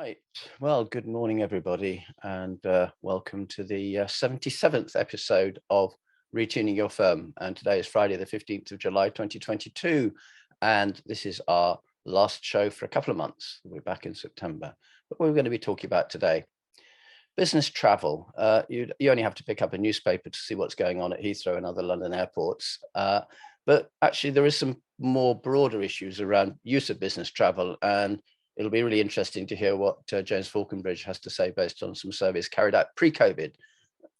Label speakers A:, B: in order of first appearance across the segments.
A: Right. Well, good morning, everybody, and welcome to the 77th episode of Retuning Your Firm. And today is Friday, the 15th of July, 2022. And this is our last show for a couple of months. We'll be back in September. But what we're going to be talking about today, business travel. You only have to pick up a newspaper to see what's going on at Heathrow and other London airports. But actually, there is some more broader issues around use of business travel, and it'll be really interesting to hear what James Falkenbridge has to say based on some surveys carried out pre-COVID.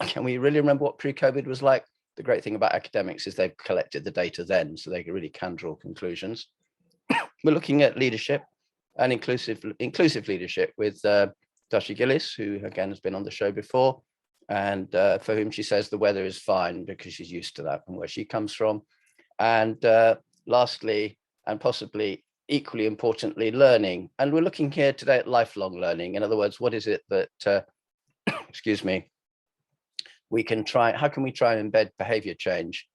A: Can we really remember what pre-COVID was like? The great thing about academics is they've collected the data then, so they really can draw conclusions. We're looking at leadership and inclusive leadership with Darshita Gillies, who again has been on the show before, and for whom she says the weather is fine because she's used to that and where she comes from. And lastly, and possibly equally importantly, learning. And we're looking here today at lifelong learning. In other words, what is it that, excuse me, we can try, how can we try and embed behavior change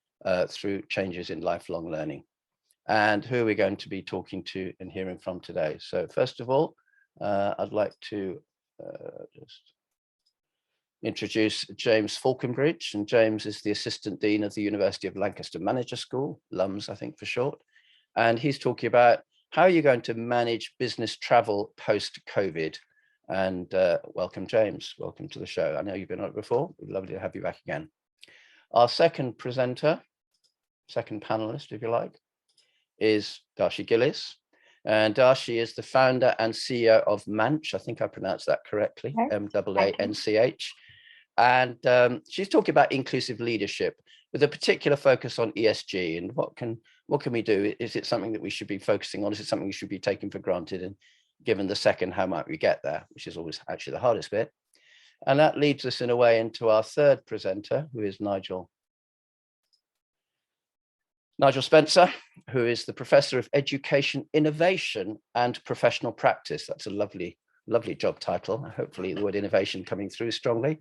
A: through changes in lifelong learning? And who are we going to be talking to and hearing from today? So first of all, I'd like to just introduce James Falkenbridge. And James is the Assistant Dean of the University of Lancaster Manager School, LUMS, I think for short. And he's talking about how are you going to manage business travel post-COVID? And welcome, James. Welcome to the show. I know you've been on it before. We'd love to have you back again. Our second presenter, second panelist, if you like, is Darshita Gillies. And Darshi is the founder and CEO of Maanch. I think I pronounced that correctly, M-A-A-N-C-H. And she's talking about inclusive leadership with a particular focus on ESG and what can we do? Is it something that we should be focusing on? Is it something we should be taking for granted? And given the second, how might we get there? Which is always actually the hardest bit. And that leads us in a way into our third presenter, who is Nigel Spencer, who is the Professor of Education, Innovation and Professional Practice. That's a lovely job title. Hopefully the word innovation coming through strongly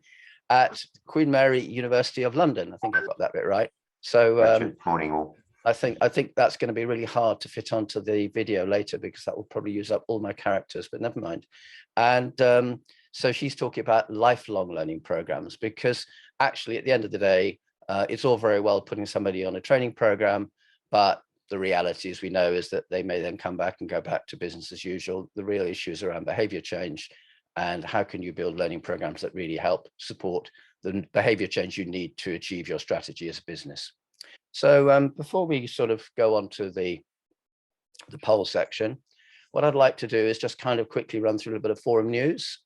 A: at Queen Mary University of London. I think I got that bit right. So
B: morning all.
A: I think that's going to be really hard to fit onto the video later because that will probably use up all my characters, but never mind. And so she's talking about lifelong learning programs, because actually at the end of the day, it's all very well putting somebody on a training program, but the reality, as we know, is that they may then come back and go back to business as usual. The real issue is around behavior change and how can you build learning programs that really help support the behavior change you need to achieve your strategy as a business. So before we sort of go on to the poll section, what I'd like to do is just kind of quickly run through a little bit of forum news.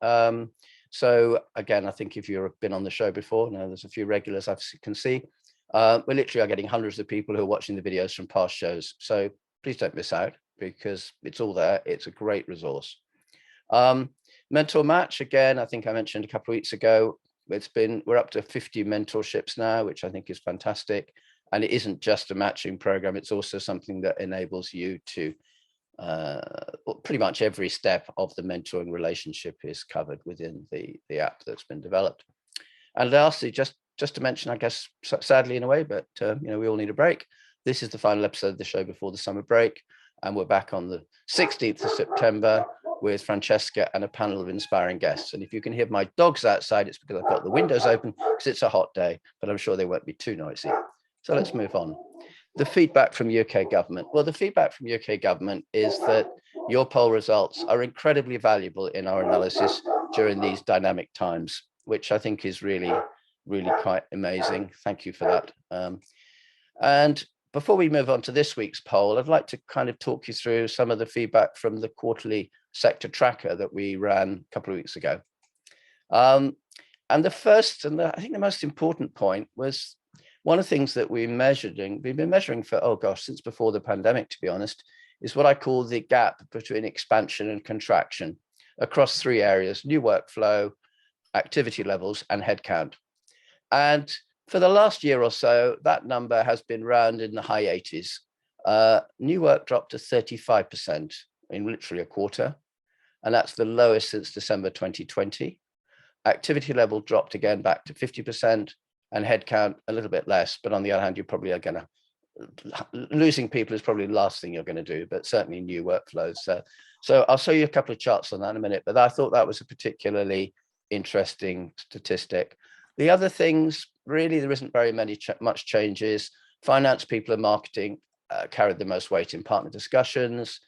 A: So again, I think if you've been on the show before, now there's a few regulars I can see. We literally are getting hundreds of people who are watching the videos from past shows. So please don't miss out because it's all there. It's a great resource. Mentor Match, again, I think I mentioned a couple of weeks ago, we're up to 50 mentorships now, which I think is fantastic. And it isn't just a matching program. It's also something that enables you to pretty much every step of the mentoring relationship is covered within the app that's been developed. And lastly, just to mention, I guess, sadly in a way, but we all need a break. This is the final episode of the show before the summer break. And we're back on the 16th of September with Francesca and a panel of inspiring guests. And if you can hear my dogs outside, it's because I've got the windows open because it's a hot day, but I'm sure they won't be too noisy. So let's move on. The feedback from UK government. Well, the feedback from UK government is that your poll results are incredibly valuable in our analysis during these dynamic times, which I think is really, really quite amazing. Thank you for that. And before we move on to this week's poll, I'd like to kind of talk you through some of the feedback from the quarterly sector tracker that we ran a couple of weeks ago. And the first, and I think the most important point was one of the things that we've been measuring for, since before the pandemic, to be honest, is what I call the gap between expansion and contraction across three areas: new workflow, activity levels, and headcount. And for the last year or so, that number has been round in the high 80s. New work dropped to 35% in literally a quarter, and that's the lowest since December 2020. Activity level dropped again back to 50%, and headcount a little bit less, but on the other hand, you probably are going to losing people is probably the last thing you're going to do, but certainly new workflows. So I'll show you a couple of charts on that in a minute, but I thought that was a particularly interesting statistic. The other things, really, there isn't very much changes. Finance people and marketing carried the most weight in partner discussions.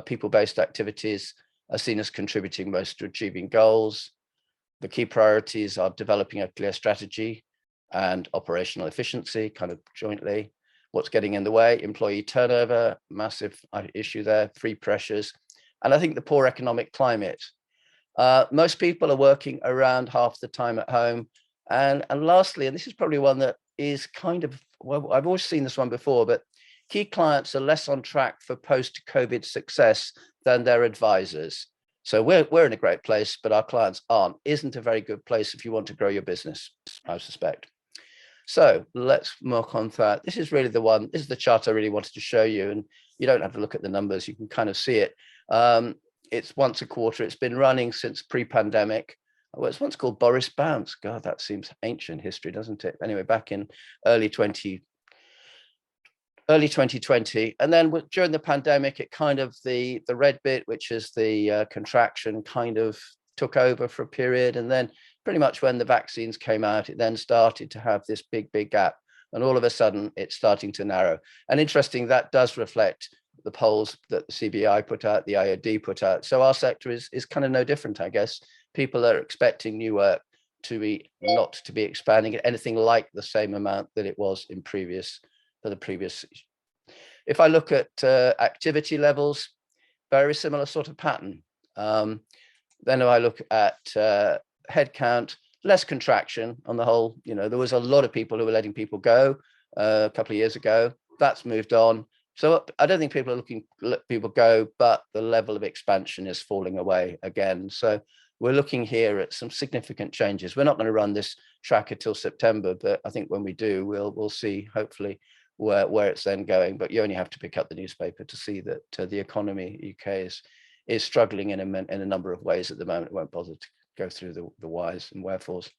A: People-based activities are seen as contributing most to achieving goals. The key priorities are developing a clear strategy and operational efficiency, kind of jointly. What's getting in the way? Employee turnover, massive issue there, free pressures. And I think the poor economic climate. Most people are working around half the time at home. And lastly, and this is probably one that is kind of, well, I've always seen this one before, but key clients are less on track for post-COVID success than their advisors. So we're in a great place, but our clients aren't. Isn't a very good place if you want to grow your business, I suspect. So let's mark on that. This is really the one, this is the chart I really wanted to show you, and you don't have to look at the numbers, you can kind of see it. It's once a quarter, it's been running since pre-pandemic. Well, it's once called Boris Bounce. God, that seems ancient history, doesn't it? Anyway, back in early 2020, and then during the pandemic, it kind of the red bit, which is the contraction, kind of took over for a period, and then pretty much when the vaccines came out, it then started to have this big gap, and all of a sudden it's starting to narrow. And interesting, that does reflect the polls that the CBI put out, the IOD put out. So our sector is kind of no different, I guess. People are expecting new work to be not to be expanding at anything like the same amount that it was in the previous. If I look at activity levels, very similar sort of pattern. Then if I look at headcount, less contraction on the whole. You know, there was a lot of people who were letting people go a couple of years ago. That's moved on. So I don't think people are looking to let people go, but the level of expansion is falling away again. So we're looking here at some significant changes. We're not going to run this tracker till September, but I think when we do, we'll see hopefully where it's then going. But you only have to pick up the newspaper to see that the economy UK is struggling in a number of ways at the moment. It won't bother to go through the whys and wherefores.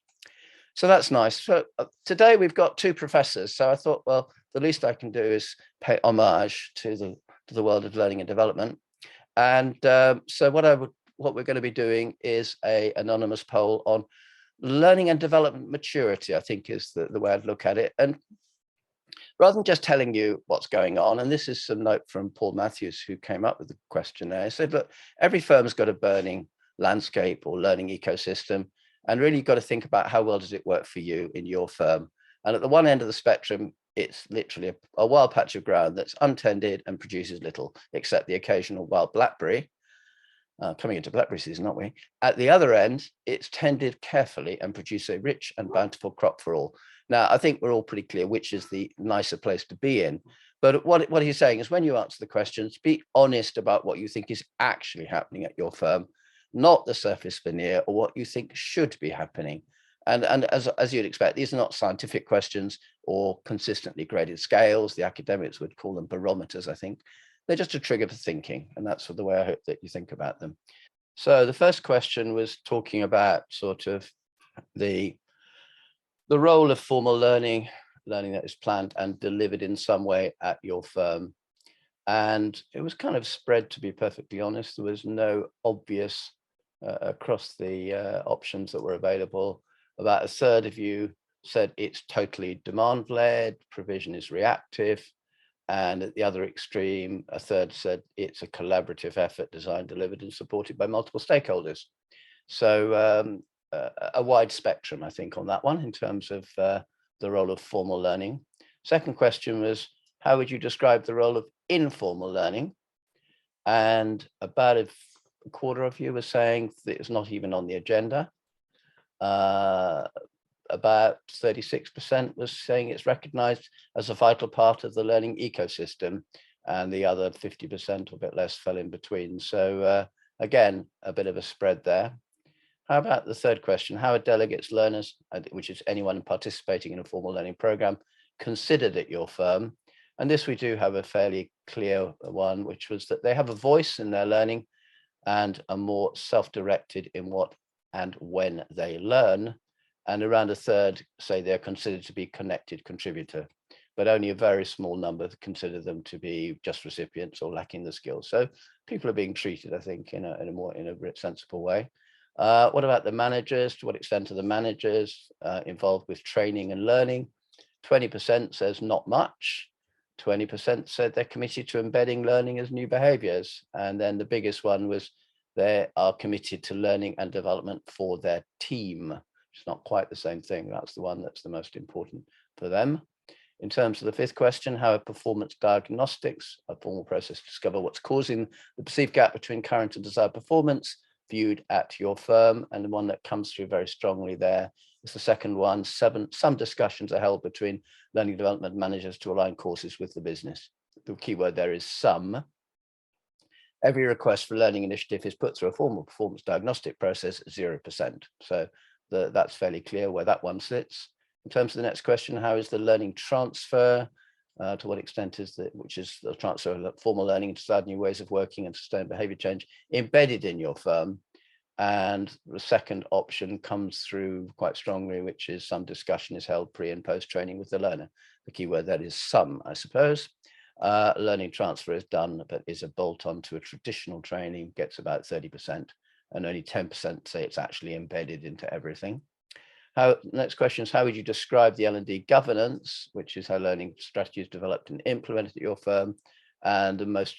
A: So that's nice. So today we've got two professors. So I thought, well, the least I can do is pay homage to the world of learning and development. And so what we're going to be doing is an anonymous poll on learning and development maturity, I think is the way I'd look at it. And rather than just telling you what's going on, and this is some note from Paul Matthews, who came up with the questionnaire, he said, look, every firm's got a burning landscape or learning ecosystem, and really you've got to think about how well does it work for you in your firm. And at the one end of the spectrum, it's literally a wild patch of ground that's untended and produces little, except the occasional wild blackberry. Coming into blackberry season, aren't we? At the other end, it's tended carefully and produces a rich and bountiful crop for all. Now, I think we're all pretty clear which is the nicer place to be in. But what he's saying is when you answer the questions, be honest about what you think is actually happening at your firm, not the surface veneer or what you think should be happening. And as you'd expect, these are not scientific questions or consistently graded scales. The academics would call them barometers, I think. They're just a trigger for thinking. And that's the way I hope that you think about them. So the first question was talking about sort of the role of formal learning that is planned and delivered in some way at your firm. And it was kind of spread, to be perfectly honest. There was no obvious across the options that were available. About a third of you said it's totally demand-led, provision is reactive. And at the other extreme, a third said it's a collaborative effort designed, delivered, and supported by multiple stakeholders. So a wide spectrum, I think, on that one in terms of the role of formal learning. Second question was, how would you describe the role of informal learning? And about a quarter of you were saying that it's not even on the agenda. About 36% was saying it's recognized as a vital part of the learning ecosystem, and the other 50% or a bit less fell in between. So again, a bit of a spread there. How about the third question? How are delegates, learners, which is anyone participating in a formal learning program, considered at your firm? And this we do have a fairly clear one, which was that they have a voice in their learning and are more self-directed in what and when they learn. And around a third say they're considered to be connected contributor. but only a very small number consider them to be just recipients or lacking the skills. So people are being treated, I think, in a more sensible way. What about the managers? To what extent are the managers involved with training and learning? 20% says not much. 20% said they're committed to embedding learning as new behaviors. And then the biggest one was they are committed to learning and development for their team. It's not quite the same thing. That's the one that's the most important for them. In terms of the fifth question, how are performance diagnostics, a formal process to discover what's causing the perceived gap between current and desired performance, viewed at your firm? And the one that comes through very strongly there is the second one. Some discussions are held between learning development managers to align courses with the business. The key word there is some. Every request for learning initiative is put through a formal performance diagnostic process, 0%. So that's fairly clear where that one sits. In terms of the next question, how is the learning transfer? To what extent is which is the transfer of formal learning to start new ways of working and sustained behavior change embedded in your firm? And the second option comes through quite strongly, which is some discussion is held pre and post training with the learner. The key word that is some, I suppose. Learning transfer is done, but is a bolt on to a traditional training, gets about 30%, and only 10% say it's actually embedded into everything. Next question is, how would you describe the L&D governance, which is how learning strategy is developed and implemented at your firm? And the most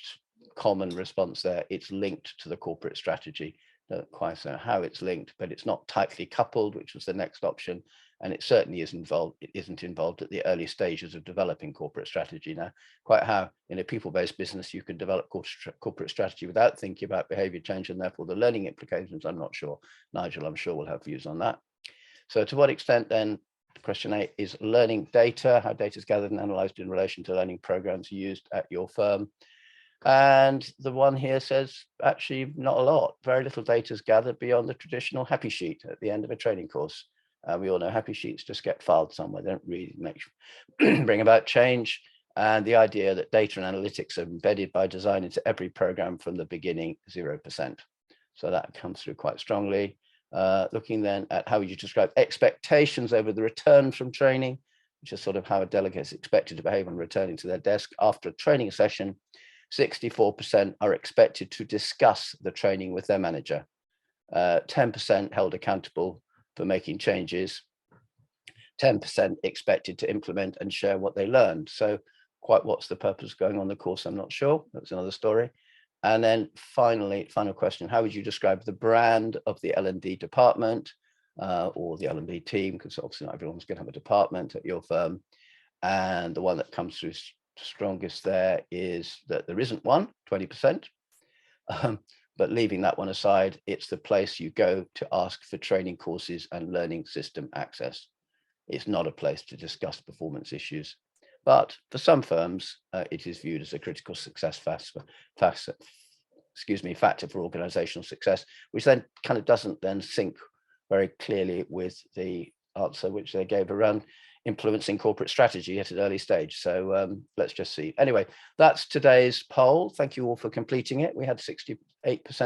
A: common response there, it's linked to the corporate strategy. Don't quite know how it's linked, but it's not tightly coupled, which was the next option. And it certainly isn't involved at the early stages of developing corporate strategy. Now, quite how in a people-based business you can develop corporate strategy without thinking about behavior change and therefore the learning implications, I'm not sure. Nigel, I'm sure, will have views on that. So to what extent then, question 8 is learning data, how data is gathered and analyzed in relation to learning programs used at your firm. And the one here says, actually not a lot, very little data is gathered beyond the traditional happy sheet at the end of a training course. We all know happy sheets just get filed somewhere, they don't really bring about change. And the idea that data and analytics are embedded by design into every program from the beginning, 0%. So that comes through quite strongly. Looking then at how would you describe expectations over the return from training, which is sort of how a delegate is expected to behave when returning to their desk after a training session. 64% are expected to discuss the training with their manager. 10% held accountable for making changes. 10% expected to implement and share what they learned. So quite what's the purpose of going on the course, I'm not sure. That's another story. And then finally, final question, how would you describe the brand of the L&D department or the L&D team? Because obviously not everyone's going to have a department at your firm. And the one that comes through strongest there is that there isn't one, 20%. But leaving that one aside, it's the place you go to ask for training courses and learning system access. It's not a place to discuss performance issues. But for some firms, it is viewed as a critical success factor for organizational success, which then kind of doesn't then sync very clearly with the answer which they gave around influencing corporate strategy at an early stage. So let's just see. Anyway, that's today's poll. Thank you all for completing it. We had 68%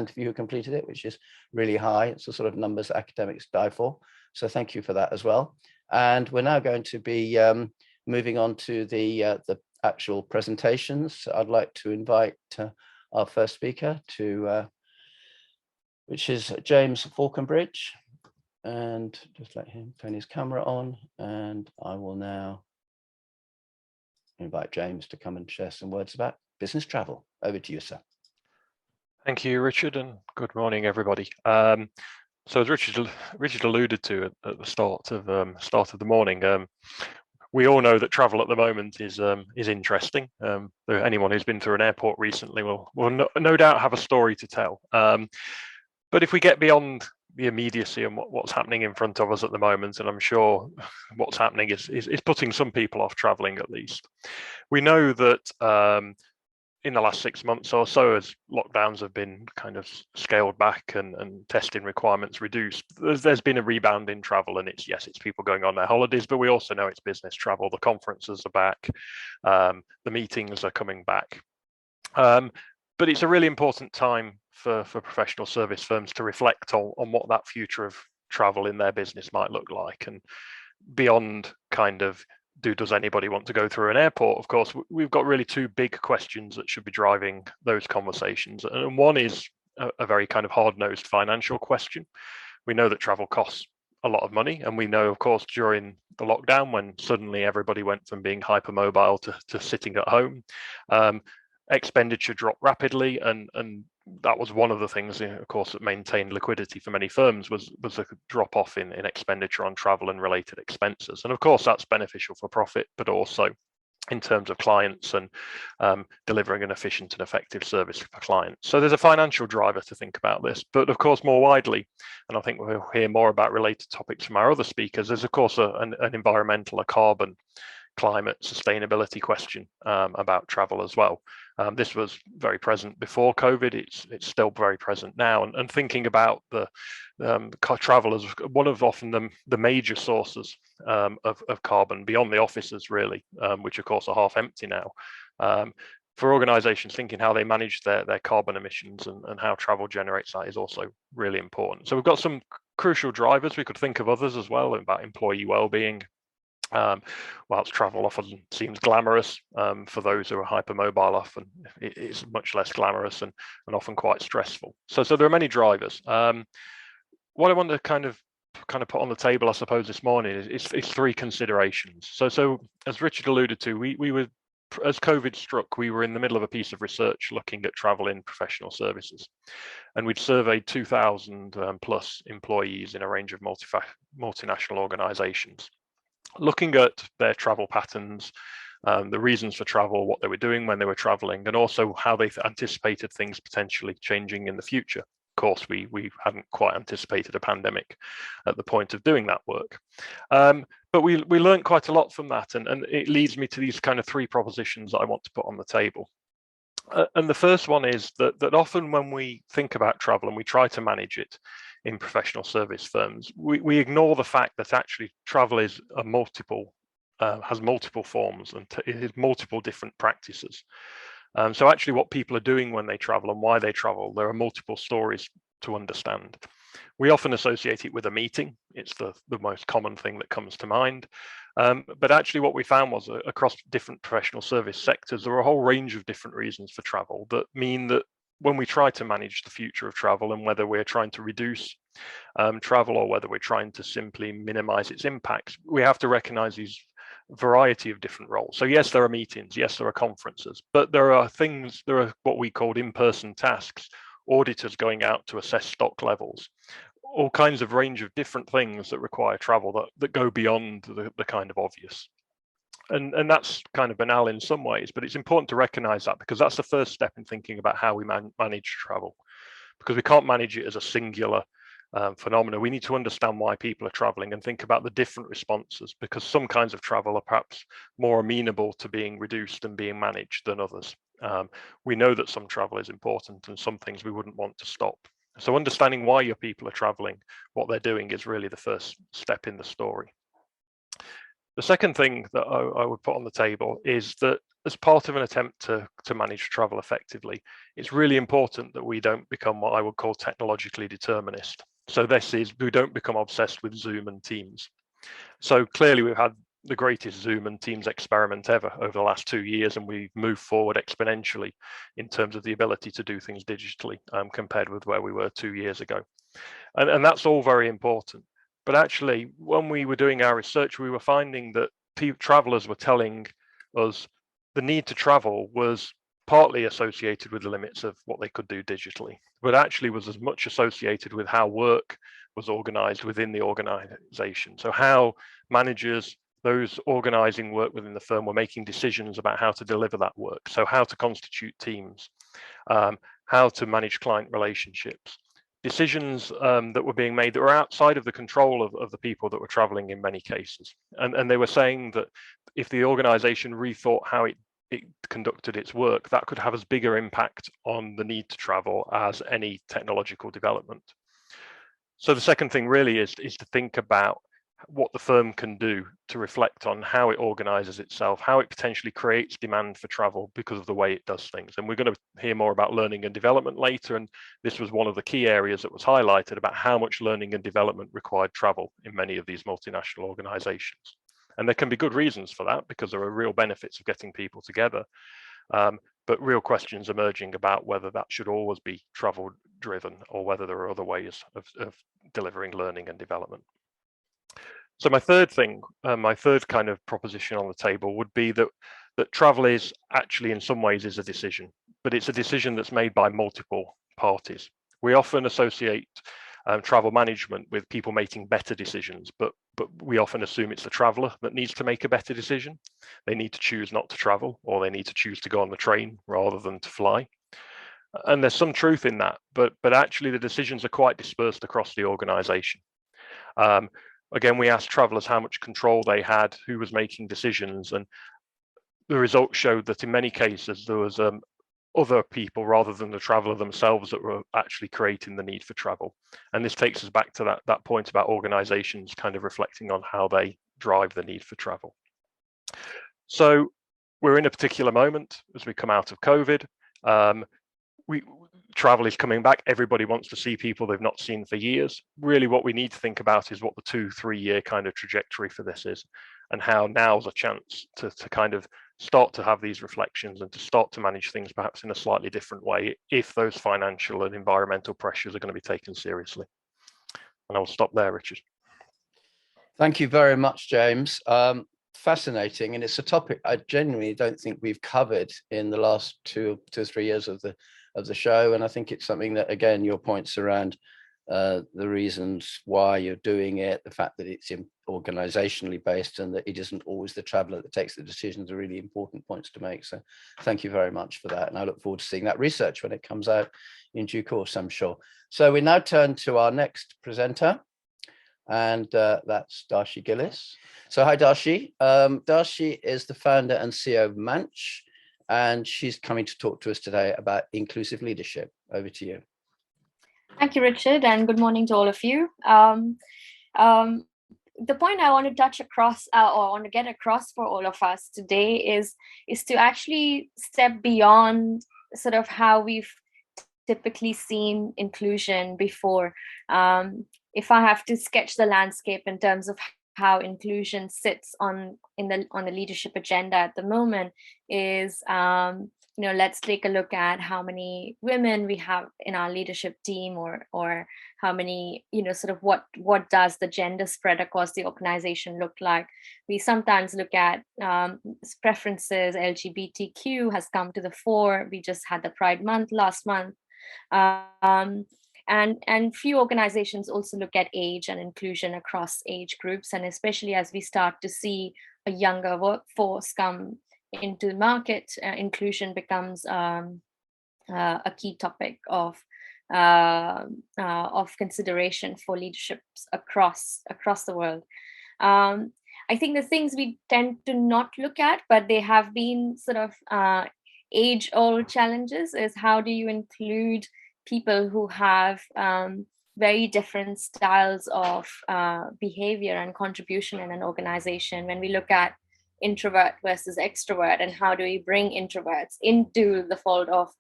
A: of you who completed it, which is really high. It's the sort of numbers academics die for. So thank you for that as well. And we're now going to be moving on to the actual presentations. I'd like to invite our first speaker which is James Falkenbridge. And just let him turn his camera on, and I will now invite James to come and share some words about business travel. Over to you, sir.
B: Thank you, Richard, and good morning, everybody. So as Richard alluded to at the start of the morning, we all know that travel at the moment is interesting. Anyone who's been through an airport recently will no doubt have a story to tell. But if we get beyond the immediacy and what's happening in front of us at the moment, and I'm sure what's happening is putting some people off traveling at least. We know that in the last 6 months or so, as lockdowns have been kind of scaled back and testing requirements reduced, there's been a rebound in travel, and it's people going on their holidays, but we also know it's business travel. The conferences are back, the meetings are coming back. But it's a really important time for professional service firms to reflect on what that future of travel in their business might look like, and beyond kind of does anybody want to go through an airport? Of course, we've got really two big questions that should be driving those conversations. And one is a very kind of hard-nosed financial question. We know that travel costs a lot of money, and we know, of course, during the lockdown, when suddenly everybody went from being hypermobile to sitting at home, expenditure dropped rapidly, and that was one of the things, of course, that maintained liquidity for many firms was a drop off in expenditure on travel and related expenses. And of course, that's beneficial for profit, but also in terms of clients and delivering an efficient and effective service for clients. So there's a financial driver to think about this, but of course, more widely, and I think we'll hear more about related topics from our other speakers, there's of course an environmental, a carbon, climate, sustainability question about travel as well. This was very present before COVID. It's still very present now. And thinking about the travel as one of often the major sources of carbon beyond the offices, really, which of course are half empty now. For organizations, thinking how they manage their carbon emissions and how travel generates that is also really important. So we've got some crucial drivers. We could think of others as well about employee well-being. Whilst travel often seems glamorous, for those who are hypermobile, often it is much less glamorous and often quite stressful. So there are many drivers. What I want to kind of put on the table, I suppose, this morning is three considerations. So as Richard alluded to, we were, as COVID struck, we were in the middle of a piece of research looking at travel in professional services, and we'd surveyed 2,000 plus employees in a range of multinational organizations, looking at their travel patterns, the reasons for travel, what they were doing when they were traveling, and also how they anticipated things potentially changing in the future. Of course, we hadn't quite anticipated a pandemic at the point of doing that work. But we learned quite a lot from that, and it leads me to these kind of three propositions that I want to put on the table. And the first one is that often when we think about travel and we try to manage it in professional service firms, we ignore the fact that actually travel is has multiple forms and it is multiple different practices. So actually what people are doing when they travel and why they travel, there are multiple stories to understand. We often associate it with a meeting. It's the most common thing that comes to mind. But actually what we found was across different professional service sectors, there are a whole range of different reasons for travel that mean that when we try to manage the future of travel, and whether we're trying to reduce travel or whether we're trying to simply minimize its impacts, we have to recognize these variety of different roles. So yes, there are meetings, yes, there are conferences, but there are what we called in-person tasks, auditors going out to assess stock levels, all kinds of range of different things that require travel that go beyond the kind of obvious. And that's kind of banal in some ways, but it's important to recognize that, because that's the first step in thinking about how we manage travel, because we can't manage it as a singular phenomena. We need to understand why people are traveling and think about the different responses, because some kinds of travel are perhaps more amenable to being reduced and being managed than others. We know that some travel is important and some things we wouldn't want to stop. So understanding why your people are traveling, what they're doing, is really the first step in the story. The second thing that I would put on the table is that as part of an attempt to manage travel effectively, it's really important that we don't become what I would call technologically determinist. So this is, we don't become obsessed with Zoom and Teams. So clearly we've had the greatest Zoom and Teams experiment ever over the last 2 years, and we've moved forward exponentially in terms of the ability to do things digitally compared with where we were 2 years ago. And that's all very important. But actually, when we were doing our research, we were finding that travelers were telling us the need to travel was partly associated with the limits of what they could do digitally, but actually was as much associated with how work was organized within the organization. So how managers, those organizing work within the firm, were making decisions about how to deliver that work. So how to constitute teams, how to manage client relationships. Decisions that were being made that were outside of the control of the people that were traveling in many cases. And they were saying that if the organization rethought how it conducted its work, that could have as bigger impact on the need to travel as any technological development. So the second thing really is to think about what the firm can do to reflect on how it organizes itself, how it potentially creates demand for travel because of the way it does things. And we're going to hear more about learning and development later. And this was one of the key areas that was highlighted about how much learning and development required travel in many of these multinational organizations. And there can be good reasons for that, because there are real benefits of getting people together. But real questions emerging about whether that should always be travel driven, or whether there are other ways of delivering learning and development. So my third kind of proposition on the table would be that travel is actually, in some ways, is a decision, but it's a decision that's made by multiple parties. We often associate travel management with people making better decisions, but we often assume it's the traveller that needs to make a better decision. They need to choose not to travel, or they need to choose to go on the train rather than to fly. And there's some truth in that, but actually the decisions are quite dispersed across the organisation. Again, we asked travellers how much control they had, who was making decisions, and the results showed that in many cases there was other people rather than the traveller themselves that were actually creating the need for travel. And this takes us back to that point about organisations kind of reflecting on how they drive the need for travel. So we're in a particular moment as we come out of COVID. Travel is coming back. Everybody wants to see people they've not seen for years. Really what we need to think about is what the 2-3 year kind of trajectory for this is, and how now's a chance to kind of start to have these reflections and to start to manage things perhaps in a slightly different way, if those financial and environmental pressures are going to be taken seriously. And I'll stop there, Richard.
A: Thank you very much, James. Fascinating, and it's a topic I genuinely don't think we've covered in the last two or 3 years of the show, and I think it's something that, again, your points around the reasons why you're doing it, the fact that it's organizationally based, and that it isn't always the traveller that takes the decisions, are really important points to make. So thank you very much for that, and I look forward to seeing that research when it comes out in due course, I'm sure. So we now turn to our next presenter, and that's Darshita Gillies. So hi, Darshi. Darshi is the founder and CEO of Maanch, and she's coming to talk to us today about inclusive leadership. Over to you.
C: Thank you, Richard, and good morning to all of you. The point I want to touch across, or want to get across for all of us today is to actually step beyond sort of how we've typically seen inclusion before. If I have to sketch the landscape in terms of how inclusion sits on the leadership agenda at the moment, is let's take a look at how many women we have in our leadership team, or how many, sort of what does the gender spread across the organization look like. We sometimes look at preferences. LGBTQ has come to the fore. We just had the Pride Month last month. And few organizations also look at age and inclusion across age groups, and especially as we start to see a younger workforce come into the market, inclusion becomes a key topic of consideration for leaderships across the world. I think the things we tend to not look at, but they have been sort of age-old challenges, is how do you include people who have very different styles of behavior and contribution in an organization. When we look at introvert versus extrovert, and how do we bring introverts into the fold of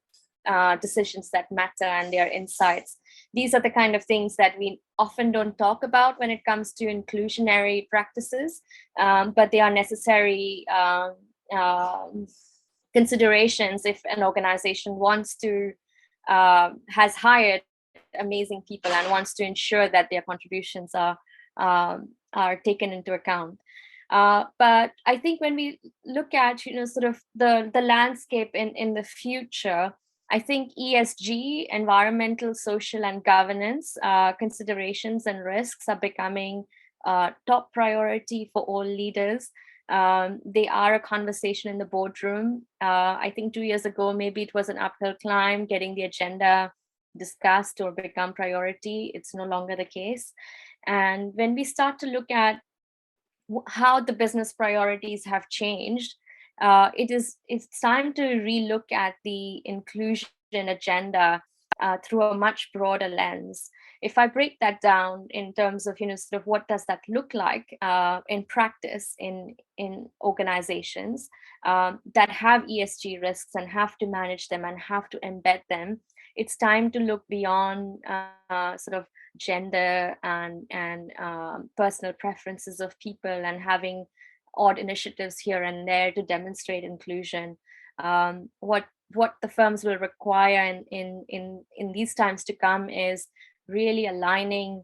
C: decisions that matter and their insights, these are the kind of things that we often don't talk about when it comes to inclusionary practices, but they are necessary considerations if an organization wants to has hired amazing people and wants to ensure that their contributions are taken into account. But I think when we look at sort of the landscape in the future, I think ESG, environmental, social, and governance considerations and risks are becoming top priority for all leaders. They are a conversation in the boardroom. I think 2 years ago, maybe it was an uphill climb getting the agenda discussed or become priority. It's no longer the case. And when we start to look at how the business priorities have changed, it's time to relook at the inclusion agenda through a much broader lens. If I break that down in terms of sort of what does that look like in practice in organizations that have ESG risks and have to manage them and have to embed them, it's time to look beyond sort of gender and personal preferences of people, and having odd initiatives here and there to demonstrate inclusion. What the firms will require in these times to come is really aligning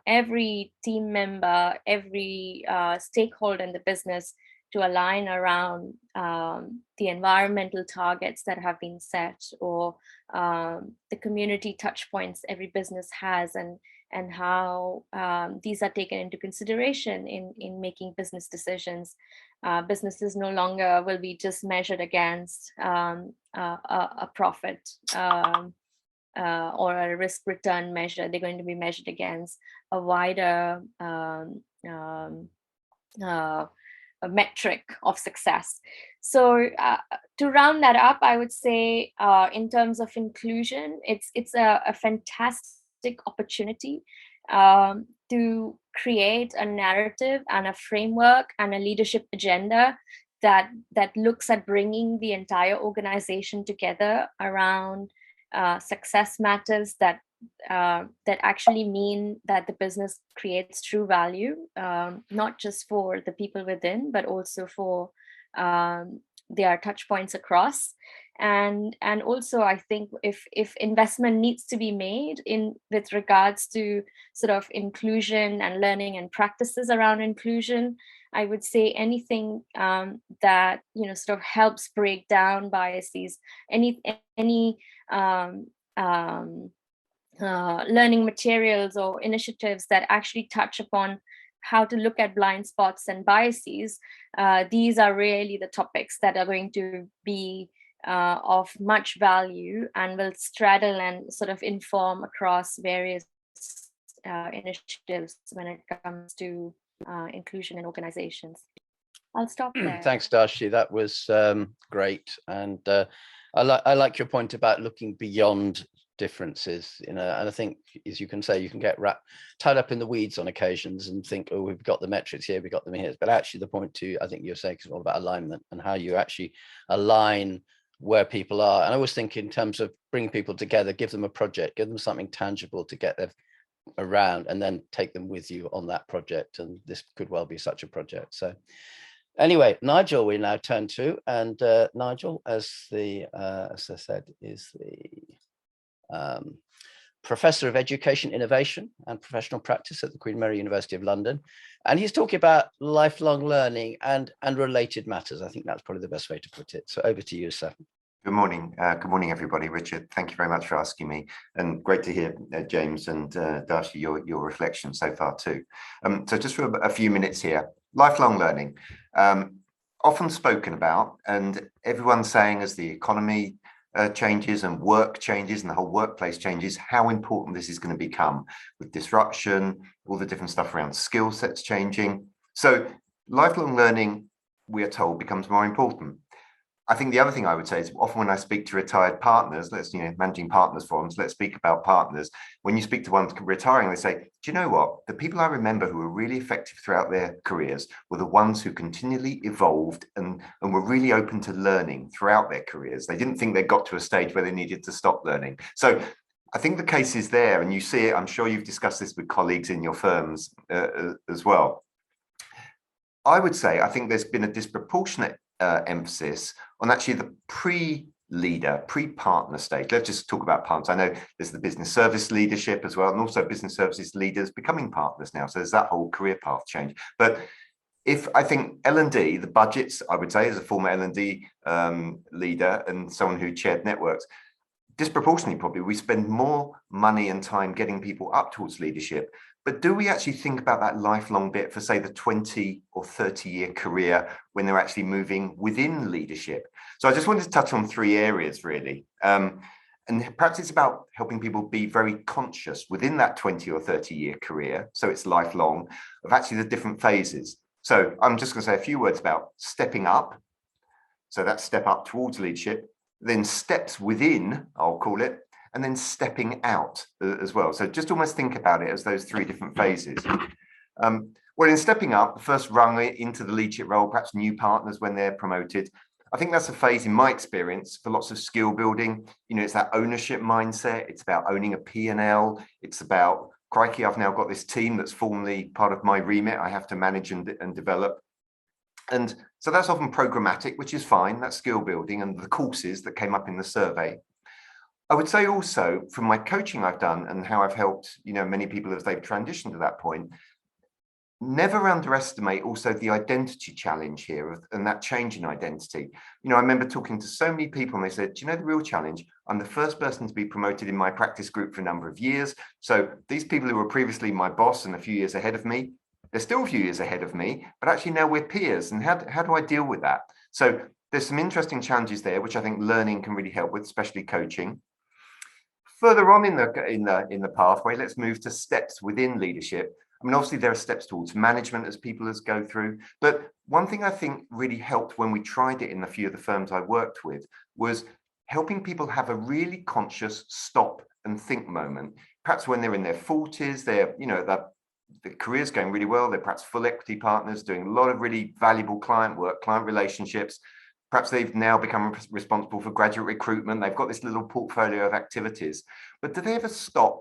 C: every team member, every stakeholder in the business to align around the environmental targets that have been set, or the community touch points every business has, and how these are taken into consideration in making business decisions. Businesses no longer will be just measured against a profit or a risk return measure. They're going to be measured against a wider a metric of success. So to round that up, I would say in terms of inclusion, it's a fantastic opportunity to create a narrative and a framework and a leadership agenda that looks at bringing the entire organization together around success matters that actually mean that the business creates true value, not just for the people within, but also for their touch points across. And also, I think if investment needs to be made in with regards to sort of inclusion and learning and practices around inclusion, I would say anything that sort of helps break down biases, any learning materials or initiatives that actually touch upon how to look at blind spots and biases. These are really the topics that are going to be of much value and will straddle and sort of inform across various initiatives when it comes to inclusion in organizations. I'll stop there.
A: Thanks, Darshi. That was great. And I like your point about looking beyond differences, and I think, as you can say, you can get tied up in the weeds on occasions and think, oh, we've got the metrics here, we've got them here. But actually the point too, I think you're saying, is all about alignment and how you actually align where people are. And I always think in terms of bringing people together, give them a project, give them something tangible to get them around, and then take them with you on that project. And this could well be such a project. So anyway, Nigel, we now turn to, and Nigel, as I said, is the Professor of Education, Innovation and Professional Practice at the Queen Mary University of London. And he's talking about lifelong learning and related matters. I think that's probably the best way to put it. So over to you, sir.
D: Good morning. Good morning, everybody. Richard, thank you very much for asking me. And great to hear, James and Darshi, your reflections so far too. So just for a few minutes here, lifelong learning, often spoken about, and everyone's saying as the economy changes and work changes and the whole workplace changes, how important this is going to become with disruption, all the different stuff around skill sets changing. So lifelong learning, we are told, becomes more important. I think the other thing I would say is often when I speak to retired partners, managing partners forums, let's speak about partners. When you speak to one retiring, they say, do you know what? The people I remember who were really effective throughout their careers were the ones who continually evolved and were really open to learning throughout their careers. They didn't think they got to a stage where they needed to stop learning. So I think the case is there, and you see it. I'm sure you've discussed this with colleagues in your firms as well. I would say, I think there's been a disproportionate emphasis on actually the pre-partner stage. Let's just talk about partners. I know there's the business service leadership as well, and also business services leaders becoming partners now. So there's that whole career path change. But if I think L&D, the budgets, I would say, as a former L&D leader and someone who chaired networks, disproportionately probably, we spend more money and time getting people up towards leadership. But do we actually think about that lifelong bit for, say, the 20 or 30-year career when they're actually moving within leadership? So I just wanted to touch on three areas, really. And perhaps it's about helping people be very conscious within that 20 or 30-year career, so it's lifelong, of actually the different phases. So I'm just going to say a few words about stepping up. So that's step up towards leadership, then steps within, I'll call it, and then stepping out as well. So just almost think about it as those three different phases. Well, in stepping up, the first rung into the leadership role, perhaps new partners when they're promoted, I think that's a phase, in my experience, for lots of skill building. It's that ownership mindset. It's about owning a P&L. It's about, crikey, I've now got this team that's formally part of my remit. I have to manage and develop. And so that's often programmatic, which is fine. That's skill building and the courses that came up in the survey. I would say also from my coaching I've done and how I've helped, many people as they've transitioned to that point, never underestimate also the identity challenge here and that change in identity. I remember talking to so many people and they said, do you know the real challenge? I'm the first person to be promoted in my practice group for a number of years. So these people who were previously my boss and a few years ahead of me, they're still a few years ahead of me, but actually now we're peers. And how do I deal with that? So there's some interesting challenges there, which I think learning can really help with, especially coaching. Further on in the pathway, let's move to steps within leadership. I mean, obviously there are steps towards management as people go through, but one thing I think really helped when we tried it in a few of the firms I worked with was helping people have a really conscious stop and think moment. Perhaps when they're in their 40s, the career's going really well, they're perhaps full equity partners doing a lot of really valuable client work, client relationships. Perhaps they've now become responsible for graduate recruitment. They've got this little portfolio of activities, but do they ever stop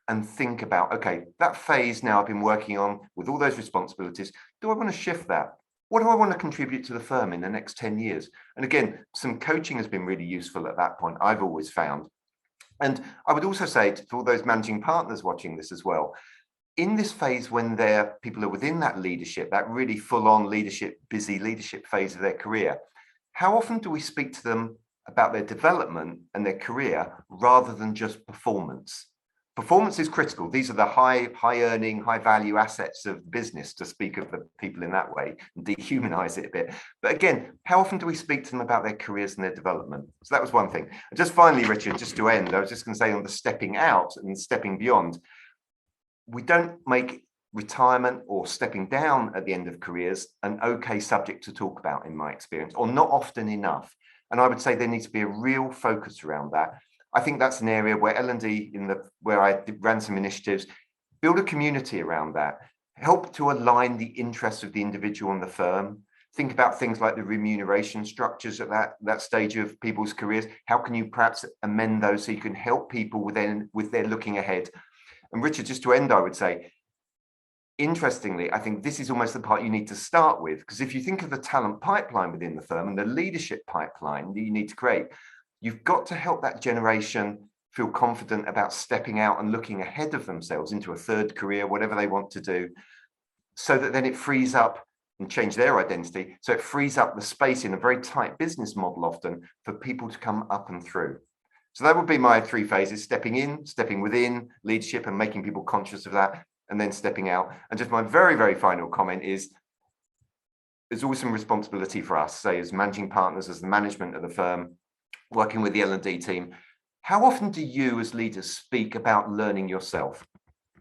D: and think about, okay, that phase now I've been working on with all those responsibilities, do I want to shift that? What do I want to contribute to the firm in the next 10 years? And again, some coaching has been really useful at that point, I've always found. And I would also say to all those managing partners watching this as well, in this phase when people are within that leadership, that really full-on leadership, busy leadership phase of their career, how often do we speak to them about their development and their career rather than just performance? Performance is critical. These are the high earning, high value assets of business, to speak of the people in that way and dehumanize it a bit. But again, how often do we speak to them about their careers and their development? So that was one thing. And just finally, Richard, just to end, I was just going to say on the stepping out and stepping beyond, we don't make retirement or stepping down at the end of careers an okay subject to talk about, in my experience, or not often enough. And I would say there needs to be a real focus around that. I think that's an area where L&D, where I ran some initiatives, build a community around that, help to align the interests of the individual and the firm. Think about things like the remuneration structures at that stage of people's careers. How can you perhaps amend those so you can help people with their looking ahead? And Richard, just to end, I would say, interestingly, I think this is almost the part you need to start with, because if you think of the talent pipeline within the firm and the leadership pipeline that you need to create, you've got to help that generation feel confident about stepping out and looking ahead of themselves into a third career, whatever they want to do, so that then it frees up and change their identity. So it frees up the space in a very tight business model often for people to come up and through. So that would be my 3 phases: stepping in, stepping within leadership and making people conscious of that, and then stepping out. And just my very, very final comment is, there's always some responsibility for us, say as managing partners, as the management of the firm, working with the L&D team. How often do you as leaders speak about learning yourself?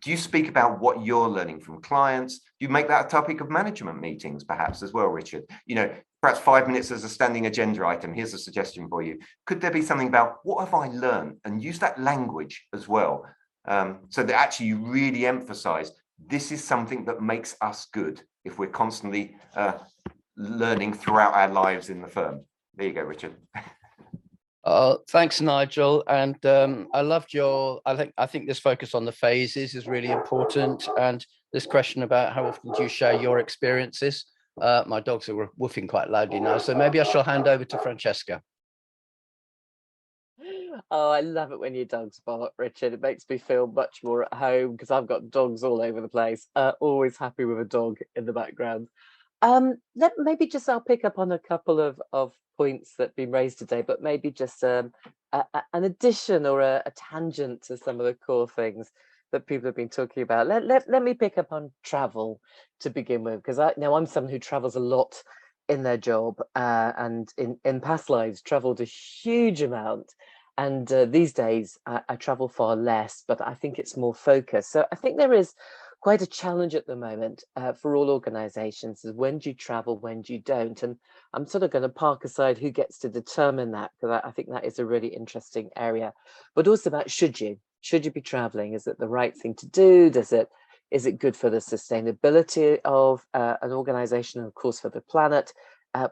D: Do you speak about what you're learning from clients? Do you make that a topic of management meetings perhaps as well, Richard? Perhaps 5 minutes as a standing agenda item. Here's a suggestion for you. Could there be something about what have I learned, and use that language as well, so that actually you really emphasize this is something that makes us good if we're constantly learning throughout our lives in the firm. There you go, Richard.
A: Thanks, Nigel. And I loved I think this focus on the phases is really important. And this question about how often do you share your experiences? My dogs are woofing quite loudly now, so maybe I shall hand over to Francesca.
E: Oh, I love it when your dogs bark, Richard. It makes me feel much more at home because I've got dogs all over the place. Always happy with a dog in the background. I'll pick up on a couple of points that have been raised today, but maybe just an addition or a tangent to some of the core things that people have been talking about. Let me pick up on travel to begin with, because I'm someone who travels a lot in their job, and in past lives travelled a huge amount. And these days I travel far less, but I think it's more focused. So I think there is quite a challenge at the moment for all organisations, is when do you travel, when do you don't? And I'm sort of going to park aside who gets to determine that, because I think that is a really interesting area. But also about should you be travelling? Is it the right thing to do? Is it good for the sustainability of an organisation and of course for the planet?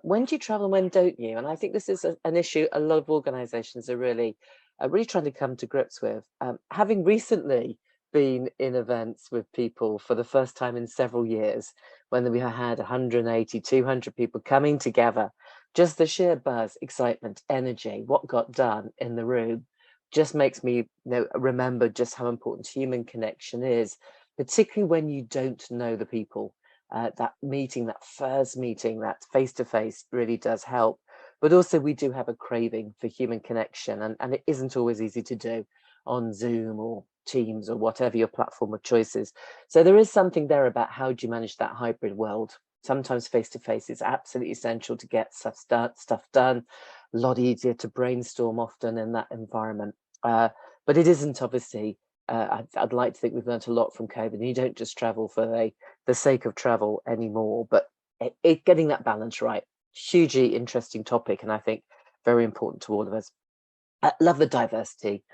E: When do you travel and when don't you? And I think this is an issue a lot of organisations are really trying to come to grips with. Having recently been in events with people for the first time in several years, when we had 180, 200 people coming together. Just the sheer buzz, excitement, energy, what got done in the room just makes me remember just how important human connection is, particularly when you don't know the people. That meeting, that first meeting, that face-to-face really does help. But also we do have a craving for human connection, and it isn't always easy to do on Zoom or Teams or whatever your platform of choice is. So there is something there about how do you manage that hybrid world. Sometimes face-to-face is absolutely essential to get stuff done. A lot easier to brainstorm often in that environment. But it isn't, obviously. I'd like to think we've learned a lot from COVID. You don't just travel for the sake of travel anymore, but getting that balance right. Hugely interesting topic, and I think very important to all of us. I love the diversity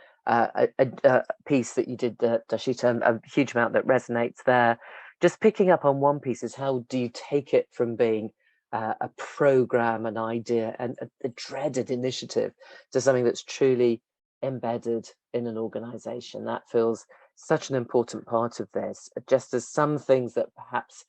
E: piece that you did, Darshita, a huge amount that resonates there. Just picking up on one piece is, how do you take it from being a program, an idea, and a dreaded initiative to something that's truly embedded in an organization? That feels such an important part of this, just as some things that perhaps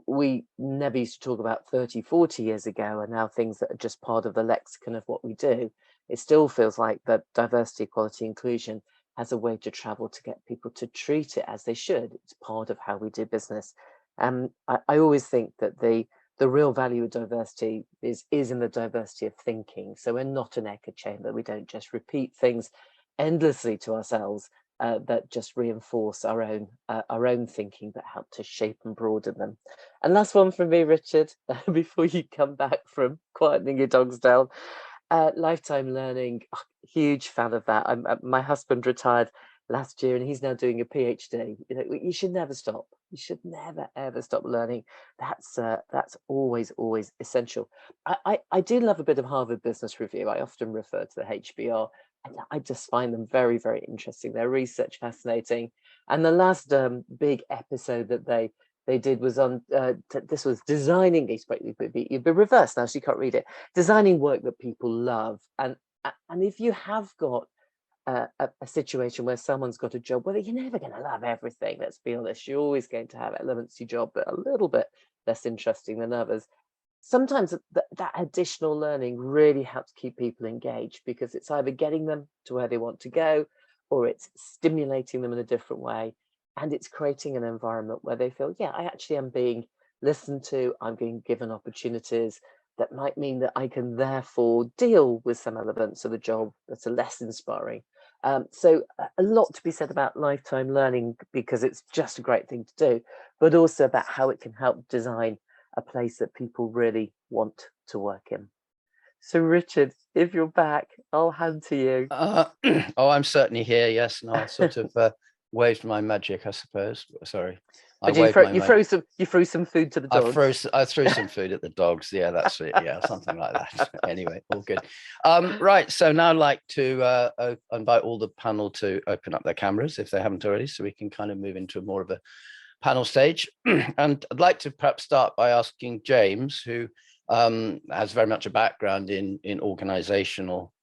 E: we never used to talk about 30, 40 years ago are now things that are just part of the lexicon of what we do. It still feels like that diversity, equality, inclusion has a way to travel to get people to treat it as they should. It's part of how we do business. I always think that the real value of diversity is in the diversity of thinking. So we're not an echo chamber. We don't just repeat things endlessly to ourselves that just reinforce our own thinking, but help to shape and broaden them. And last one from me, Richard, before you come back from quietening your dogs down. Lifetime learning, huge fan of that. My husband retired last year and he's now doing a PhD. You should never stop. You should never ever stop learning. That's always essential. I do love a bit of Harvard Business Review. I often refer to the HBR, and I just find them very, very interesting. Their research fascinating. And the last big episode that they did was on this was designing. You'd be reversed now, so you can't read it. Designing work that people love, and if you have got a situation where someone's got a job, well, you're never going to love everything. Let's be honest. You're always going to have elements to your job that are a little bit less interesting than others. Sometimes that additional learning really helps keep people engaged, because it's either getting them to where they want to go, or it's stimulating them in a different way. And it's creating an environment where they feel, yeah, I actually am being listened to. I'm being given opportunities that might mean that I can therefore deal with some elements of the job that are less inspiring. So a lot to be said about lifetime learning, because it's just a great thing to do, but also about how it can help design a place that people really want to work in. So Richard, if you're back, I'll hand to you.
A: I'm certainly here, yes, and I'll sort of waved my magic, I suppose. Sorry.
E: But you threw some food to the dogs.
A: I threw some food at the dogs. Yeah, that's it. Yeah, something like that. Anyway, all good. Right. So now I'd like to invite all the panel to open up their cameras if they haven't already, so we can kind of move into more of a panel stage. And I'd like to perhaps start by asking James, who has very much a background in organizational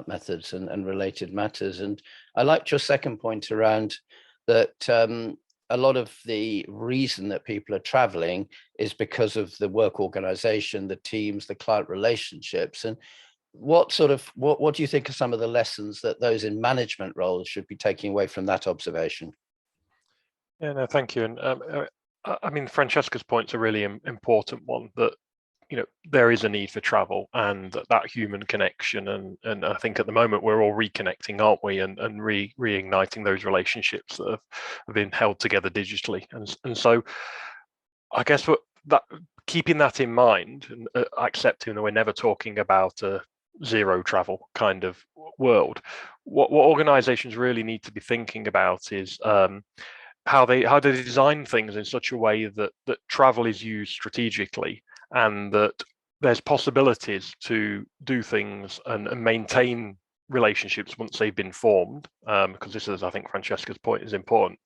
A: methods and related matters. And I liked your second point around that a lot of the reason that people are traveling is because of the work organization, the teams, the client relationships. And what do you think are some of the lessons that those in management roles should be taking away from that observation?
B: Yeah, no, thank you. And I mean, Francesca's point's a really important one, that there is a need for travel and that human connection, and I think at the moment we're all reconnecting, aren't we, and reigniting those relationships that have been held together digitally, and so I guess keeping that in mind and accepting that we're never talking about a zero travel kind of world, what organizations really need to be thinking about is how they design things in such a way that travel is used strategically, and that there's possibilities to do things and maintain relationships once they've been formed, because this is, I think Francesca's point is important.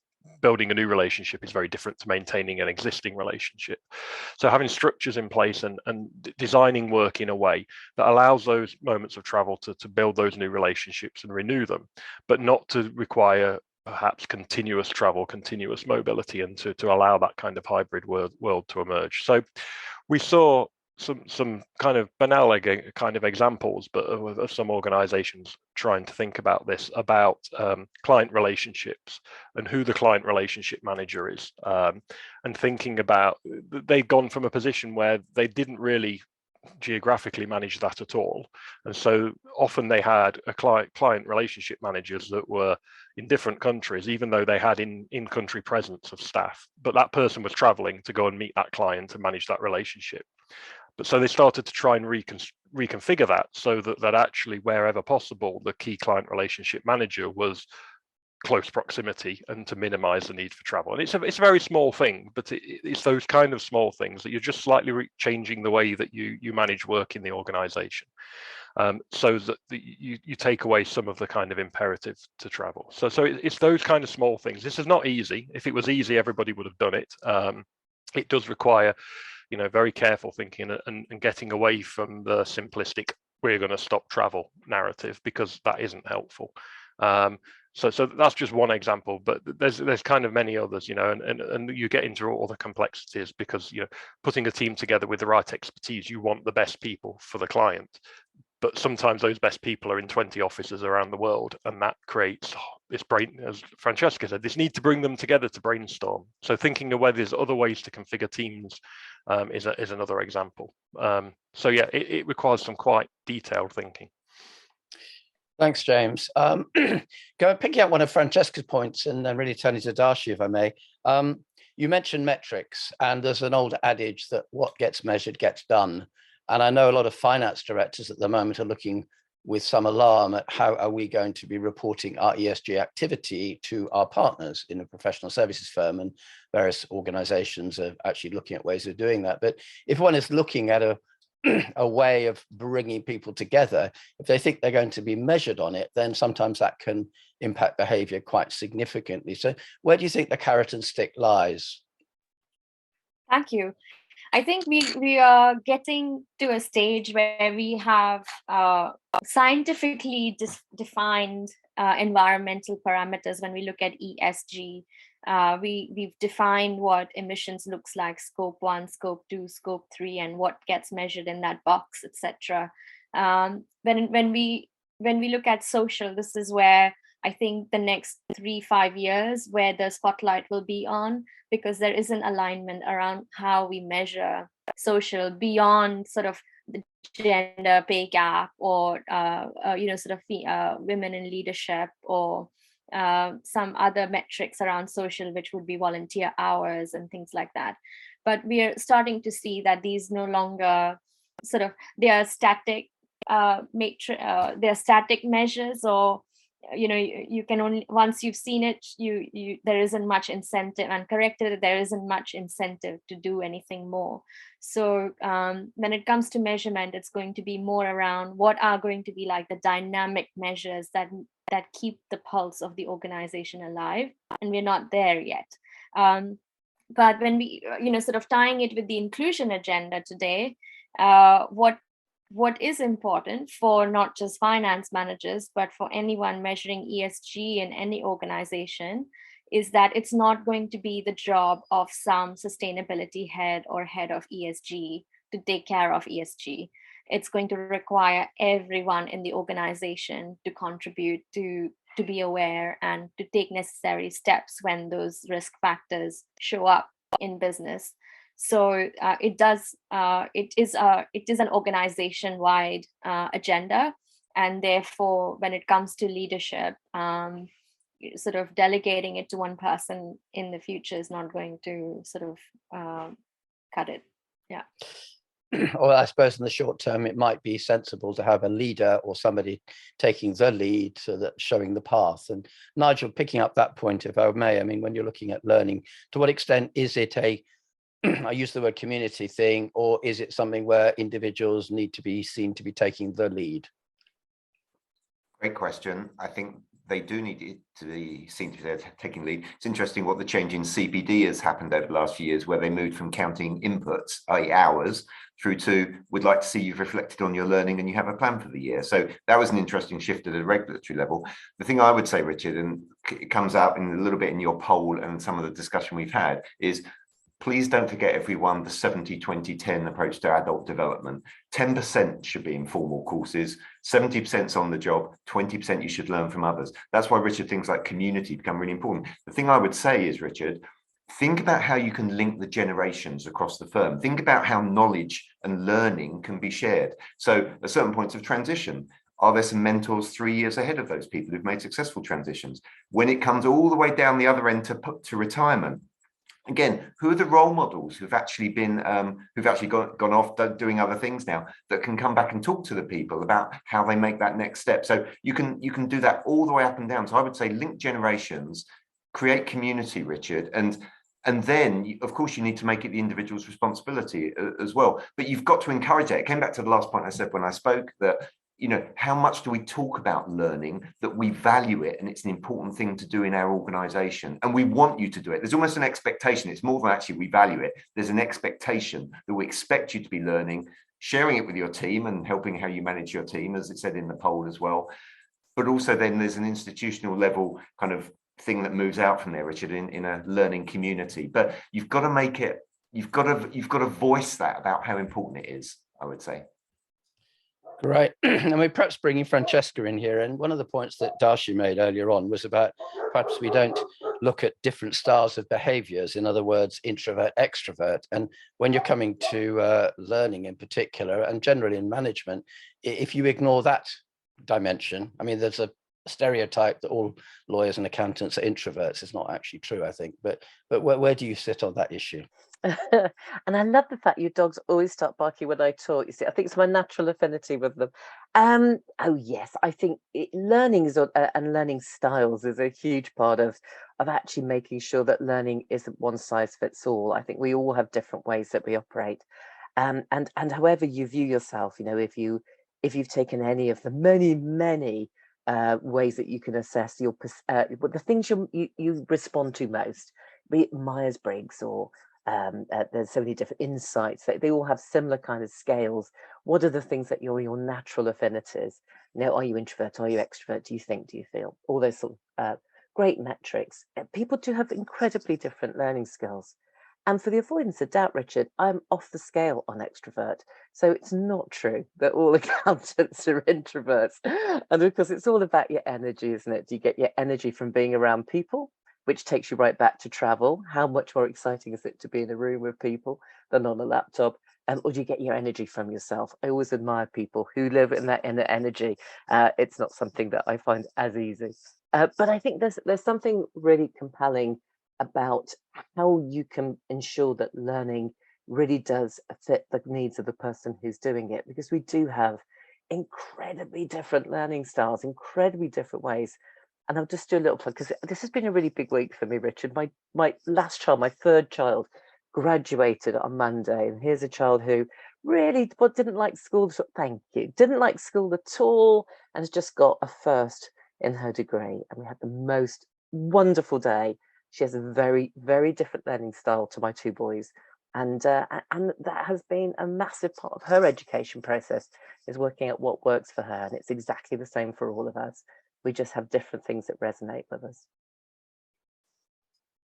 B: Building a new relationship is very different to maintaining an existing relationship. So having structures in place and designing work in a way that allows those moments of travel to build those new relationships and renew them, but not to require perhaps continuous travel, continuous mobility, and to allow that kind of hybrid world to emerge. So we saw some kind of banal kind of examples, but of some organizations trying to think about this, about client relationships and who the client relationship manager is, and thinking about, they've gone from a position where they didn't really geographically manage that at all, and so often they had a client relationship managers that were in different countries, even though they had in-country presence of staff, but that person was traveling to go and meet that client and manage that relationship. But so they started to try and reconfigure that so that actually, wherever possible, the key client relationship manager was close proximity and to minimize the need for travel. And it's a very small thing, but it's those kind of small things that you're just slightly changing the way that you manage work in the organization, so that you take away some of the kind of imperative to travel. So it's those kind of small things. This is not easy. If it was easy, everybody would have done it. It does require, you know, very careful thinking and getting away from the simplistic "we're going to stop travel" narrative, because that isn't helpful. So that's just one example, but there's kind of many others, you know, and you get into all the complexities, because, you know, putting a team together with the right expertise, you want the best people for the client, but sometimes those best people are in 20 offices around the world, and that creates this as Francesca said, this need to bring them together to brainstorm. So thinking of whether there's other ways to configure teams is another example. So yeah, it requires some quite detailed thinking.
A: Thanks, James. Picking up one of Francesca's points and then really turning to Darshi, if I may. You mentioned metrics, and there's an old adage that what gets measured gets done. And I know a lot of finance directors at the moment are looking with some alarm at how are we going to be reporting our ESG activity to our partners in a professional services firm, and various organizations are actually looking at ways of doing that. But if one is looking at a way of bringing people together, if they think they're going to be measured on it, then sometimes that can impact behavior quite significantly. So where do you think the carrot and stick lies?
C: Thank you. I think we are getting to a stage where we have scientifically defined environmental parameters. When we look at ESG, we've defined what emissions looks like: scope 1, scope 2, scope 3, and what gets measured in that box, etc. When we look at social, this is where I think the next 3-5 years where the spotlight will be on, because there is an alignment around how we measure social beyond sort of the gender pay gap, or women in leadership, or some other metrics around social, which would be volunteer hours and things like that. But we are starting to see that these no longer they are static they're static measures, or you can only, once you've seen it, there isn't much incentive, and corrected, there isn't much incentive to do anything more. So when it comes to measurement, it's going to be more around what are going to be like the dynamic measures that keep the pulse of the organization alive, and we're not there yet. But when we sort of tying it with the inclusion agenda today, what is important for not just finance managers, but for anyone measuring ESG in any organization, is that it's not going to be the job of some sustainability head or head of ESG to take care of ESG. It's going to require everyone in the organization to contribute, to be aware, and to take necessary steps when those risk factors show up in business. So it is an organization-wide agenda, and therefore, when it comes to leadership, sort of delegating it to one person in the future is not going to sort of cut it. Yeah.
A: Or I suppose in the short term, it might be sensible to have a leader or somebody taking the lead, so that showing the path. And Nigel, picking up that point, if I may, I mean, when you're looking at learning, to what extent is it I use the word community thing, or is it something where individuals need to be seen to be taking the lead?
D: Great question. I think they do need it to be seen to be taking lead. It's interesting what the change in CPD has happened over the last few years, where they moved from counting inputs, i.e. hours, through to we'd like to see you've reflected on your learning and you have a plan for the year. So that was an interesting shift at a regulatory level. The thing I would say, Richard, and it comes out in a little bit in your poll and some of the discussion we've had, is please don't forget, everyone, the 70-20-10 approach to adult development. 10% should be in formal courses, 70% is on the job, 20% you should learn from others. That's why, Richard, things like community become really important. The thing I would say is, Richard, think about how you can link the generations across the firm. Think about how knowledge and learning can be shared. So at certain points of transition, are there some mentors 3 years ahead of those people who've made successful transitions? When it comes all the way down the other end to retirement, again, who are the role models who've actually been, gone off doing other things now, that can come back and talk to the people about how they make that next step? So you can do that all the way up and down. So I would say link generations, create community, Richard, and then of course you need to make it the individual's responsibility as well. But you've got to encourage it. It came back to the last point I said when I spoke, that how much do we talk about learning, that we value it and it's an important thing to do in our organization, and we want you to do it. There's almost an expectation. It's more than actually we value it. There's an expectation that we expect you to be learning, sharing it with your team and helping how you manage your team, as it said in the poll as well. But also then there's an institutional level kind of thing that moves out from there, Richard, in a learning community. But you've got to make it, you've got to voice that about how important it is, I would say.
A: Right. And we perhaps bringing Francesca in here. And one of the points that Darshita made earlier on was about perhaps we don't look at different styles of behaviors. In other words, introvert, extrovert. And when you're coming to learning in particular, and generally in management, if you ignore that dimension, I mean, there's a stereotype that all lawyers and accountants are introverts. It's not actually true, I think. But where do you sit on that issue?
E: And I love the fact your dogs always start barking when I talk. You see, I think it's my natural affinity with them. Oh yes, I think learning is and learning styles is a huge part of actually making sure that learning isn't one size fits all. I think we all have different ways that we operate, and however you view yourself, if you've taken any of the many ways that you can assess your the things you respond to most, be it Myers-Briggs or there's so many different insights that they all have similar kind of scales. What are the things that your natural affinities? Are you introvert? Are you extrovert? Do you think? Do you feel? All those sort of great metrics. People do have incredibly different learning skills. And for the avoidance of doubt, Richard, I'm off the scale on extrovert. So it's not true that all accountants are introverts. And because it's all about your energy, isn't it? Do you get your energy from being around people, which takes you right back to travel? How much more exciting is it to be in a room with people than on a laptop? Or do you get your energy from yourself? I always admire people who live in that inner energy. It's not something that I find as easy. But I think there's something really compelling about how you can ensure that learning really does fit the needs of the person who's doing it, because we do have incredibly different learning styles, incredibly different ways. And I'll just do a little plug, because this has been a really big week for me, Richard. My last child, my third child, graduated on Monday, and here's a child who really didn't like school. Didn't like school at all, and has just got a first in her degree. And we had the most wonderful day. She has a very, very different learning style to my two boys. And that has been a massive part of her education process, is working out what works for her. And it's exactly the same for all of us. We just have different things that resonate with us.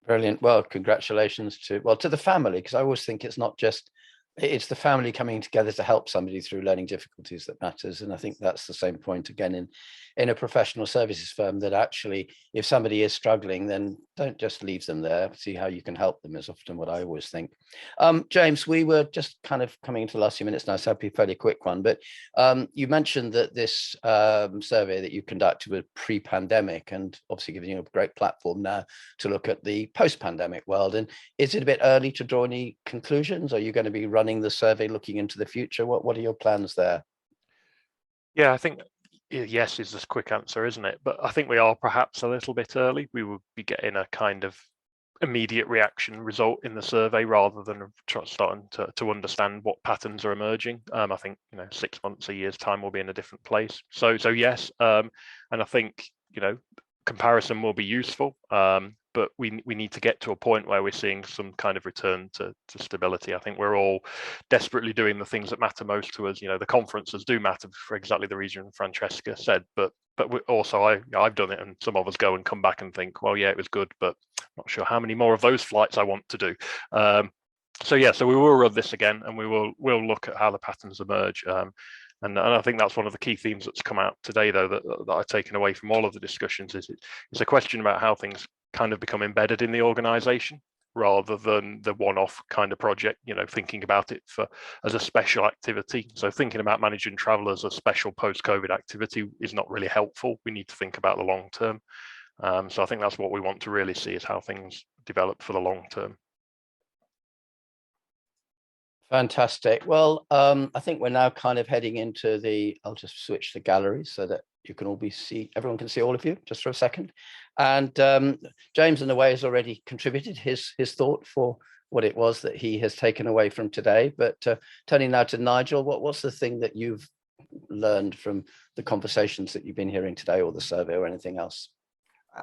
A: Brilliant. Well, congratulations to the family, because I always think it's not just, it's the family coming together to help somebody through learning difficulties that matters. And I think that's the same point again in a professional services firm, that actually if somebody is struggling, then don't just leave them there, see how you can help them, is often what I always think. James, we were just kind of coming into the last few minutes now, so it'll be a fairly quick one, but you mentioned that this survey that you conducted was pre-pandemic, and obviously giving you a great platform now to look at the post-pandemic world. And is it a bit early to draw any conclusions? Are you going to be running the survey looking into the future? What are your plans there?
B: Yeah, I think yes is the quick answer, isn't it? But I think we are perhaps a little bit early. We will be getting a kind of immediate reaction result in the survey rather than starting to understand what patterns are emerging. I think 6 months, a year's time, will be in a different place. So yes, and I think comparison will be useful, but we need to get to a point where we're seeing some kind of return to stability. I think we're all desperately doing the things that matter most to us. The conferences do matter for exactly the reason Francesca said, but also I've done it, and some of us go and come back and think, well, yeah, it was good, but I'm not sure how many more of those flights I want to do. So we will run this again, and we'll look at how the patterns emerge. And I think that's one of the key themes that's come out today, though, that I've taken away from all of the discussions, is it's a question about how things kind of become embedded in the organization rather than the one-off kind of project, thinking about it as a special activity. So thinking about managing travel as a special post-COVID activity is not really helpful. We need to think about the long term. So I think that's what we want to really see, is how things develop for the long term.
A: Fantastic. Well, I think we're now kind of heading into I'll just switch the gallery so that you can all everyone can see all of you just for a second. And James, in a way, has already contributed his thought for what it was that he has taken away from today. But turning now to Nigel, what's the thing that you've learned from the conversations that you've been hearing today, or the survey, or anything else?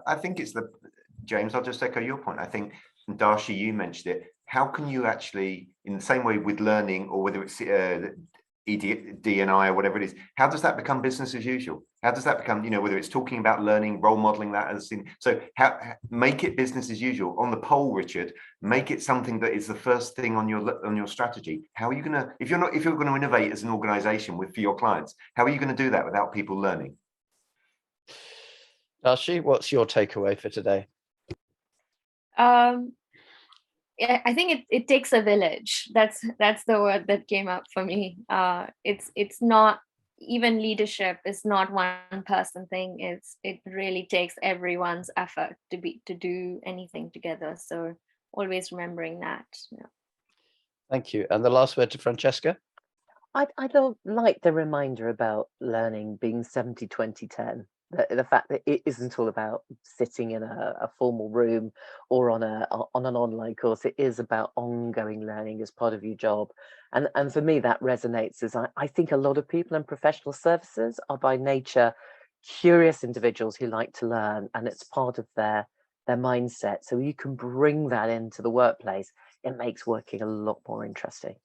D: I think it's James, I'll just echo your point. I think, Darshi, you mentioned it. How can you actually, in the same way with learning, or whether it's D&I or whatever it is, how does that become business as usual? How does that become, whether it's talking about learning, role modeling that as in, so make it business as usual. On the poll, Richard, make it something that is the first thing on your strategy. How are you going to, if you're going to innovate as an organization for your clients, how are you going to do that without people learning?
A: Darshi, what's your takeaway for today?
C: I think it takes a village. That's the word that came up for me. It's not, even leadership is not one person thing. It really takes everyone's effort to do anything together. So always remembering that. Yeah.
A: Thank you. And the last word to Francesca.
E: I don't like the reminder about learning being 70-20-10. The fact that it isn't all about sitting in a formal room or on an online course. It is about ongoing learning as part of your job. And for me, that resonates, as I think a lot of people in professional services are by nature curious individuals who like to learn, and it's part of their mindset. So you can bring that into the workplace. It makes working a lot more interesting.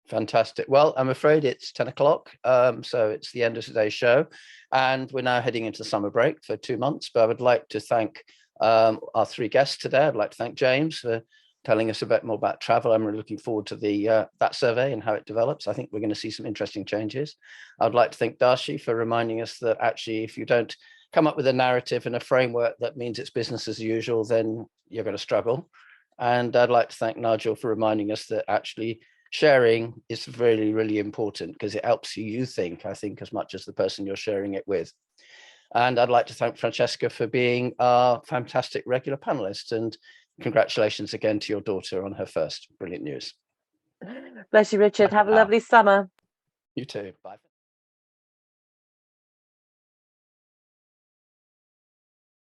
A: Fantastic. Well, I'm afraid it's 10 o'clock. So it's the end of today's show. And we're now heading into summer break for 2 months. But I would like to thank our 3 guests today. I'd like to thank James for telling us a bit more about travel. I'm really looking forward to that survey and how it develops. I think we're going to see some interesting changes. I'd like to thank Darshi for reminding us that actually, if you don't come up with a narrative and a framework that means it's business as usual, then you're going to struggle. And I'd like to thank Nigel for reminding us that actually sharing is really, really important, because it helps you think, I think, as much as the person you're sharing it with. And I'd like to thank Francesca for being our fantastic regular panelist, and congratulations again to your daughter on her first brilliant news.
E: Bless you, Richard. Have a lovely summer.
A: You too. Bye.